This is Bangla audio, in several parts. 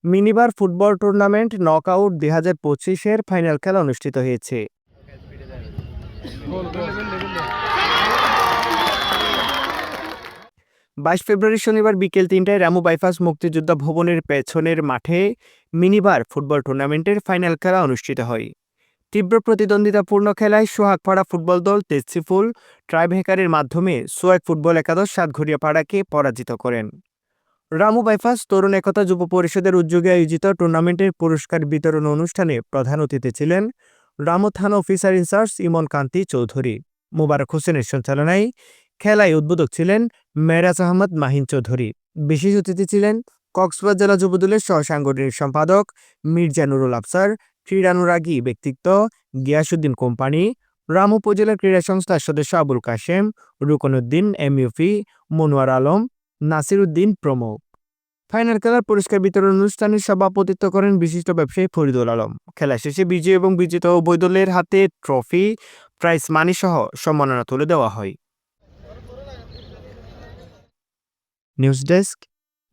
মিনিবার ফুটবল টুর্নামেন্ট নকআউট 2025-এর ফাইনাল খেলা অনুষ্ঠিত হয়েছে। 22 ফেব্রুয়ারি শনিবার বিকেল 3টায় রামু বাইপাস মুক্তিযোদ্ধা ভবনের পেছনের মাঠে মিনিবার ফুটবল টুর্নামেন্টের ফাইনাল খেলা অনুষ্ঠিত হয়। তীব্র প্রতিদ্বন্দ্বিতাপূর্ণ খেলায় সোহাগপাড়া ফুটবল দল তেজসিফুল ট্রাইব্রেকারের মাধ্যমে সোয়াগ ফুটবল একাদশ সাতঘরিয়া পাড়াকে পরাজিত করেন। রামু বাইপাস তরুণ একতা যুব পরিষদের উদ্যোগে আয়োজিত টুর্নামেন্টের পুরস্কার বিতরণ অনুষ্ঠানে প্রধান অতিথি ছিলেন রামু থানা অফিসার ইনচার্জ ইমন কান্তি চৌধুরী। মোবারক হোসেনের সঞ্চালনায় খেলায় উদ্বোধক ছিলেন মেরাজ আহমদ মাহিন চৌধুরী। বিশেষ অতিথি ছিলেন কক্সবাজার জেলা যুবদলের সহসাংগঠনিক সম্পাদক মির্জা নুরুল আফসার, ক্রীড়ানুরাগী ব্যক্তিত্ব গিয়াসউদ্দিন কোম্পানি, রামু উপজেলা ক্রীড়া সংস্থার সদস্য আবুল কাশেম, রুকনউদ্দিন এমইউপি, মনোয়ার আলম, নাসির উদ্দিন প্রমুখ। ফাইনাল খেলার পুরস্কার বিতরণ অনুষ্ঠানে সভাপতিত্ব করেন বিশিষ্ট ব্যবসায়ী ফরিদুল আলম। খেলা শেষে বিজয়ী এবং বিজেত উভয় দলের হাতে ট্রফি, প্রাইজ মানি সহ সম্মাননা তুলে দেওয়া হয়। নিউজ ডেস্ক,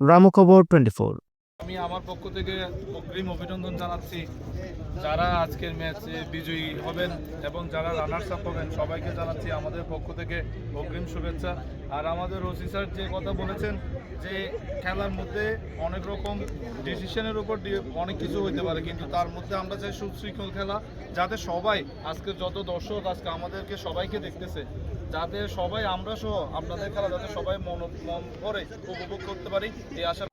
রামু খবর 24। আমি আমার পক্ষ থেকে অগ্রিম অভিনন্দন জানাচ্ছি যারা আজকের ম্যাচে বিজয়ী হবেন এবং যারা রানার্স আপ হবেন সবাইকে জানাচ্ছি আমাদের পক্ষ থেকে অগ্রিম শুভেচ্ছা। আর আমাদের ওসি স্যার যে কথা বলেছেন যে খেলার মধ্যে অনেক রকম ডিসিশনের উপর অনেক কিছু হইতে পারে, কিন্তু তার মধ্যে আমরা চাই সুশৃঙ্খল খেলা, যাতে সবাই আজকে যত দর্শক আজকে আমাদেরকে সবাইকে দেখতেছে, যাতে সবাই আমরা সহ আপনাদের খেলা যাতে সবাই মন ভরে উপভোগ করতে পারি এই আশা।